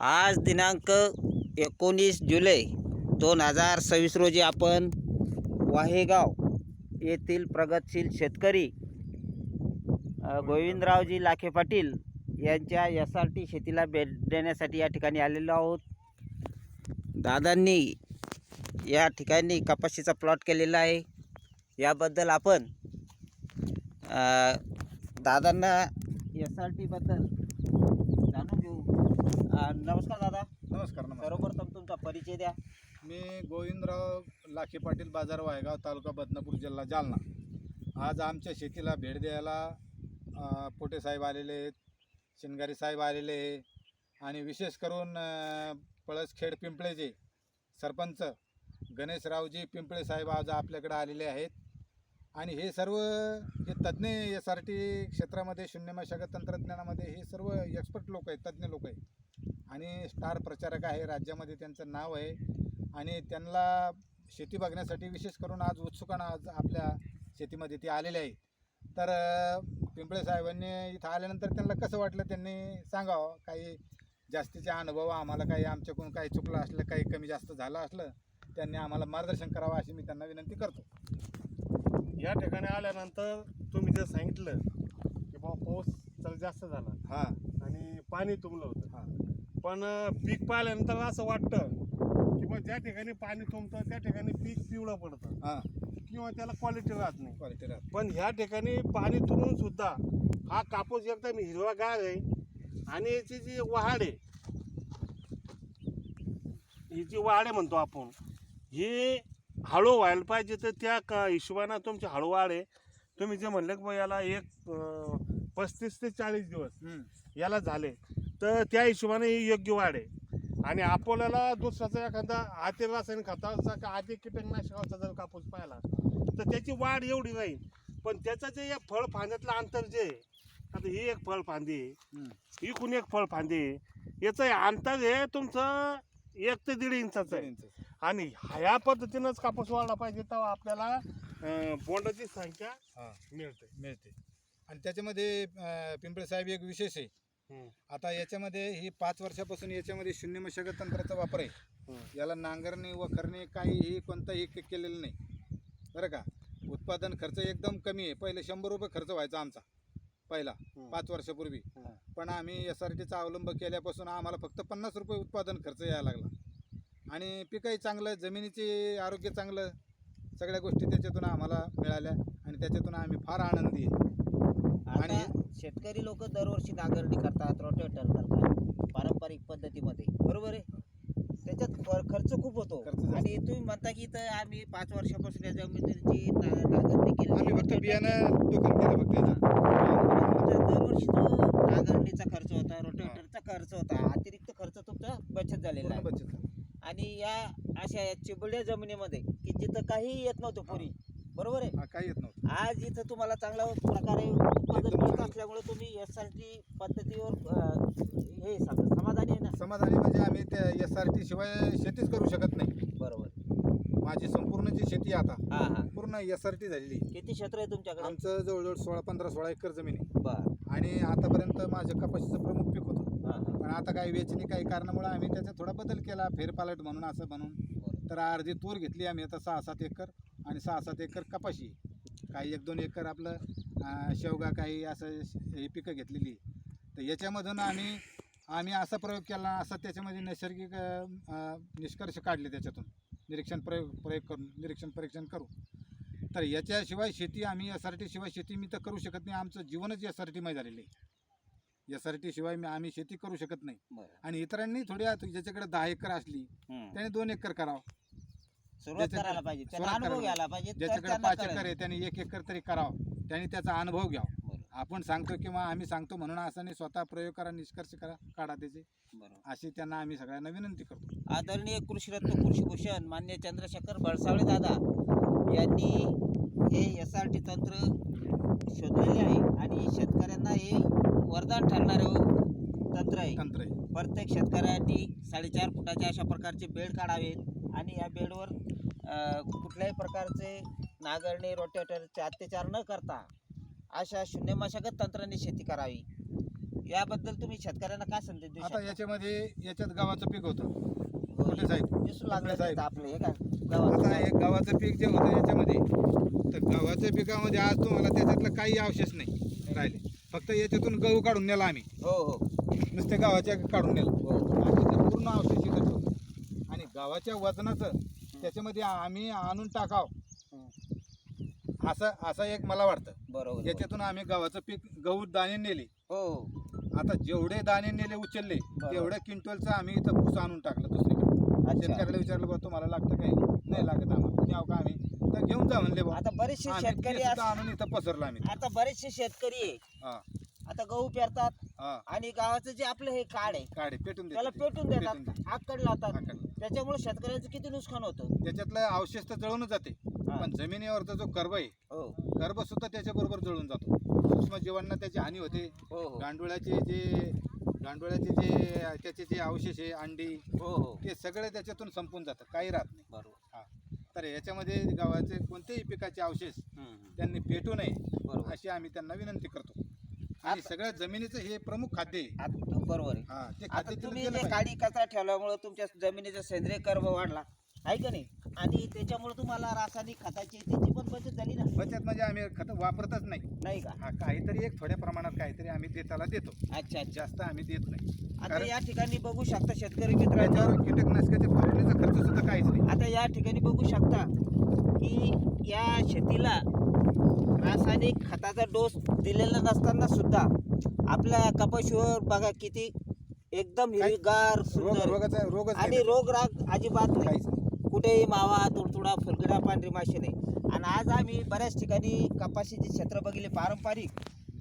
आज दिनांक 19 जुलै 2026 रोजी आपण वाहेगाव येथील प्रगतशील शेतकरी गोविंदरावजी लाखे पाटील यांच्या SRT शेतीला भेट देण्यासाठी या ठिकाणी आलेलो आहोत. दादांनी या ठिकाणी कपाशीचा प्लॉट केलेला आहे. याबद्दल आपण दादांना SRT बद्दल जाणून घेऊ. नमस्कार दादा. नमस्कार. सर्वप्रथम तुमचा परिचय द्या. मी गोविंदराव लाखे पाटील, बाजार वाहेगाव, तालुका बदनापूर, जिल्हा जालना. आज आमच्या शेतीला भेट द्यायला पोटे साहेब आलेले आहेत, शिनगारी साहेब आलेले आहे आणि विशेष करून पळसखेड पिंपळेचे सरपंच गणेशरावजी पिंपळे साहेब आज आपल्याकडे आलेले आहेत. आणि हे सर्व जे तज्ज्ञ SRT क्षेत्रामध्ये शून्य मशागत तंत्रज्ञानामध्ये हे सर्व एक्सपर्ट लोक आहेत, तज्ज्ञ लोक आहेत आणि स्टार प्रचारक आहे. राज्यामध्ये त्यांचं नाव आहे आणि त्यांना शेती बघण्यासाठी विशेष करून आज उत्सुकानं आज आपल्या शेतीमध्ये ते आलेले आहे. तर पिंपळे साहेबांनी इथं आल्यानंतर त्यांना कसं वाटलं त्यांनी सांगावं. काही जास्तीचे अनुभव आम्हाला, काही आमच्याकडून काही चुकलं असलं, काही कमी जास्त झालं असलं त्यांनी आम्हाला मार्गदर्शन करावं अशी मी त्यांना विनंती करतो. या ठिकाणी आल्यानंतर तुम्ही जे सांगितलं की बाबा पाऊस जरा जास्त झाला हां आणि पाणी तुंबलं होतं, हां पण पीक पाहिल्यानंतर असं वाटतं की मग ज्या ठिकाणी पाणी तुंबतं त्या ठिकाणी पीक पिवळं पडतं हां किंवा त्याला क्वालिटी राहत नाही. क्वालिटी राहते. पण ह्या ठिकाणी पाणी तुंबून सुद्धा हा कापूस एकदम हिरवागार आहे आणि याची जी वहाड आहे, ही जी वहाड आहे म्हणतो आपण, ही हळू व्हायला पाहिजे. तर त्या हिशोबानं तुमची हळू वाढ आहे. तुम्ही जे म्हणलं की याला 35 ते 40 दिवस याला झाले, तर त्या हिशोबाने ही योग्य वाढ आहे. आणि आपल्याला दुसऱ्याचा एखादा अति रासायनिक खताचा का अति कीटकनाशकाचा जर कापूस पाहिला तर त्याची वाढ एवढी राहील. पण त्याचं जे या फळ फांद्यातलं अंतर जे आहे, आता ही एक फळ फांदी आहे, ही कुणी एक फळ फांदी आहे, याचं अंतर हे तुमचं 1 ते 1.5 इंचाचं आहे. आणि ह्या पद्धतीनंच कापूस वाढला पाहिजे, तेव्हा आपल्याला बोंडाची संख्या मिळते. आणि त्याच्यामध्ये पिंपळे साहेब एक विशेष आहे. आता याच्यामध्ये ही 5 वर्षापासून याच्यामध्ये शून्य मशागत तंत्राचा वापर आहे. याला नांगरणे वखरणे काहीही कोणताही केलेलं नाही बरं का. उत्पादन खर्च एकदम कमी आहे. पहिले 100 रुपये खर्च व्हायचा आमचा पहिला 5 वर्षापूर्वी, पण आम्ही SRTचा अवलंब केल्यापासून आम्हाला फक्त 50 रुपये उत्पादन खर्च यायला लागला. आणि पिकही चांगलं, जमिनीचे आरोग्य चांगलं, सगळ्या गोष्टी त्याच्यातून आम्हाला मिळाल्या आणि त्याच्यातून आम्ही फार आनंदी आहे. आणि शेतकरी लोक दरवर्षी नांगरणी करतात, रोटेटर करतात पारंपरिक पद्धतीमध्ये, बरोबर आहे. त्याच्यात खर्च खूप होतो. आणि तुम्ही म्हणता की इथं आम्ही 5 वर्षापासून या जमिनीची नांगरणी केली, आम्ही फक्त बियाणं टोकन केलं फक्त याच्यात. दरवर्षी जो नांगरणीचा खर्च होता, रोटेटरचा खर्च होता, अतिरिक्त खर्च तुमचा बचत झालेला आहे. बचत. आणि या अशा चिबड्या जमिनीमध्ये की जिथं काही येत नव्हतं पूर्वी, बरोबर आहे, काही येत नव्हतं, आज इथं तुम्हाला चांगल्या प्रकारे उत्पादन मिळत असल्यामुळे तुम्ही SRT पद्धतीवर हे समाधानी आहे ना. समाधानी म्हणजे आम्ही त्या SRT शिवाय शेतीच करू शकत नाही. बरोबर. माझी संपूर्ण जी शेती आता हां पूर्ण SRT झालेली. किती क्षेत्र आहे तुमच्याकडे? आमचं जवळजवळ 16-15 एकर जमीन आहे. बरं. आणि आतापर्यंत माझं कपाशीचं प्रमुख पीक होतं. हां. पण आता काही वेचणी काही कारणामुळे आम्ही त्याच्यात थोडा बदल केला, फेरपालट म्हणून असं म्हणून. तर अर्धी तूर घेतली आम्ही आता 6-7 एकर आणि 6-7 एकर कपाशी, काही 1-2 एकर आपलं शेवगा, काही असं ही पिकं घेतलेली. तर याच्यामधून आम्ही असा प्रयोग केला, असा त्याच्यामध्ये नैसर्गिक निष्कर्ष काढले त्याच्यातून, निरीक्षण परीक्षण करू. तर याच्याशिवाय शेती आम्ही SRT शिवाय शेती मी तर करू शकत नाही. आमचं जीवनच SRTमय झालेलं आहे. SRT शिवाय आम्ही शेती करू शकत नाही. आणि इतरांनी थोड्या ज्याच्याकडे 10 एकर असली त्याने 2 एकर करावं, सुरुवात करायला पाहिजे, त्याचा अनुभव घ्यायला पाहिजे. ज्याच्याकडे 5 एकर आहे त्याने 1 एकर तरी करावं, त्याने त्याचा अनुभव घ्यावा. आपण सांगतो किंवा आम्ही सांगतो म्हणून असं नाही, स्वतः प्रयोग करा, निष्कर्ष काढा त्याचे, अशी त्यांना आम्ही सगळ्यांना विनंती करतो. आदरणीय कृषीरत्न कृषीभूषण मान्य चंद्रशेखर बळसावळे दादा यांनी हे SRT तंत्र शोधलेले आहे आणि शेतकऱ्यांना हे वरदान ठरणारं तंत्र आहे. प्रत्येक शेतकऱ्यांनी 4.5 फुटाच्या अशा प्रकारचे बेड काढावेत आणि या बेडवर कुठल्याही प्रकारचे नांगरणी रोटेटरचे अत्याचार न करता अशा शून्य मशागत तंत्राने शेती करावी. याबद्दल तुम्ही शेतकऱ्यांना काय संदेश देऊ आता शकता? याच्यात गव्हाचं पीक होतं हो, मोठे साहेब. दिसू लागलं साहेब. नाही आपलं हे काय आता गावाचं. हे गव्हाचं पीक जे होतं याच्यामध्ये, तर गव्हाच्या पिकामध्ये आज तुम्हाला त्याच्यातलं काही अवशेष नाही राहिले. फक्त याच्यातून गहू काढून नेला आम्ही, हो हो नुसते गव्हाच्या काढून नेलं. हो आणि ते पूर्ण अवशेष येत होतं. आणि गव्हाच्या वजनाचं त्याच्यामध्ये आम्ही आणून टाकाव असं एक मला वाटतं. बरोबर. याच्यातून आम्ही गव्हाचं पीक गहू दाणे नेले. हो आता जेवढे दाणे नेले उचलले बरोबर. तेवढ्या क्विंटलचं आम्ही इथं भुसा आणून टाकलं दुसरीकडे. अच्छा. शेतकऱ्याला विचारलं बा तुम्हाला लागतं काही, नाही लागत आम्हाला, न्याव का आम्ही, तर घेऊन जा म्हणले बा. आता बरेचसे आम्ही शेतकरी ते सुद्धा आणून इथं पसरलं आम्ही. आता बरेचसे शेतकरी आहे, हा आता गहू पेरतात हा आणि गावाचं जे आपलं हे काढ आहे काढे पेटून त्याला देतात. पेटून देतात, आग कड लावतात. हाकल. त्याच्यामुळे शेतकऱ्यांचं किती नुकसान होतं. त्याच्यातलं अवशेष तर जळूनच जाते, हा. पण जमिनीवरचा जो कर्ब आहे, हो कर्ब सुद्धा त्याच्याबरोबर जळून जातो. सूक्ष्म जीवांना त्याची हानी होते. हो हो गांडुळाचे जे त्याचे जे अवशेष आहे, अंडी, हो हो ते सगळे त्याच्यातून संपून जातं, काही राहत नाही. बरोबर. तर याच्यामध्ये गावाचे कोणत्याही पिकाचे अवशेष त्यांनी पेटू नये बरोबर. अशी आम्ही त्यांना विनंती करतो. आणि आता- सगळ्या जमिनीचं हे प्रमुख खाद्य आहे. आता बरोबर आहे. हा, ते आता खाद्य तिने तुम्ही केलं जे पाहिजे. काडी कचरा ठेवल्यामुळे तुमच्या जमिनीचा सेंद्रिय कर्ब वाढला आहे का नाही, आणि त्याच्यामुळे तुम्हाला रासायनिक खताची त्याची पण बचत झाली ना, बचत म्हणजे आम्ही खत वापरतच नाही. नाही का? हा, काहीतरी एक थोड्या प्रमाणात काहीतरी आम्ही देताला देतो, अच्छा अच्छा. जास्त आम्ही देत नाही. आता कारण या ठिकाणी बघू शकता शेतकरी मित्रांनो, त्याच्यावर कीटकनाशकाच्या फवारणीचा खर्च सुद्धा काहीच नाही. आता या ठिकाणी बघू शकता की या शेतीला रासायनिक खताचा डोस दिलेला नसताना सुद्धा आपल्या कपाशीवर बघा किती एकदम हिरवीगार सुंदर रोगच आणि नाही. रोगराग अजिबात नाही, काहीच नाही. कुठेही मावा तुडतुडा फुलगडा पांढरी माशी नाही. आणि आज आम्ही बऱ्याच ठिकाणी कपाशीचे क्षेत्र बघितले पारंपरिक,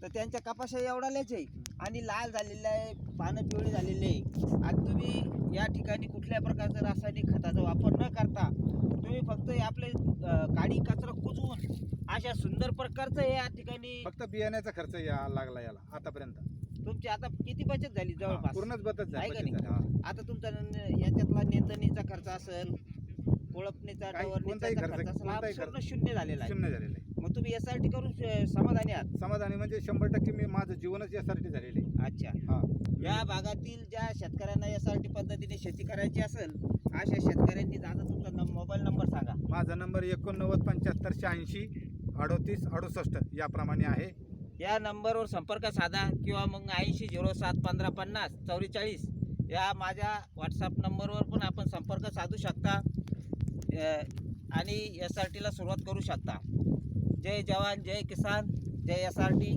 तर त्यांच्या कपाशा एवढाल्याच आहे आणि लाल झालेलं आहे, पानं पिवळी झालेली आहे. आणि तुम्ही या ठिकाणी कुठल्या प्रकारचं रासायनिक खताचा वापर न करता तुम्ही फक्त हे आपले काडी कचरा कुजवून अशा सुंदर प्रकारचं हे या ठिकाणी फक्त बियाण्याचा खर्च लागला याला आतापर्यंत. तुमची आता किती बचत झाली हा, जवळपास. पूर्णच बचत आहे का झाली. नाही? हा. आता तुमचा याच्यातला नेंदणीचा खर्च असेल, कोळपणीचा काही- डवरणीचा कोणताही खर्च खर्च- असेल, हा कोणताही पूर्ण खर्च- शून्य झालेला आहे. शून्य झालेलं आहे. मग तुम्ही SRT करून समाधानी आहात. समाधानी म्हणजे 100% मी माझं जीवनच यासाठी झालेलं आहे. अच्छा. हा. या भागातील ज्या शेतकऱ्यांना SRT पद्धतीने शेती करायची असेल अशा शेतकऱ्यांनी दादा तुमचा मोबाईल नंबर सांगा. माझा नंबर 89 75 86 38 68 याप्रमाणे आहे. या नंबरवर संपर्क साधा किंवा मग 80 07 15 50 44 या माझ्या व्हॉट्सअप नंबरवर पण आपण संपर्क साधू शकता आणि SRTला सुरुवात करू शकता. जय जवान जय किसान जय SRT.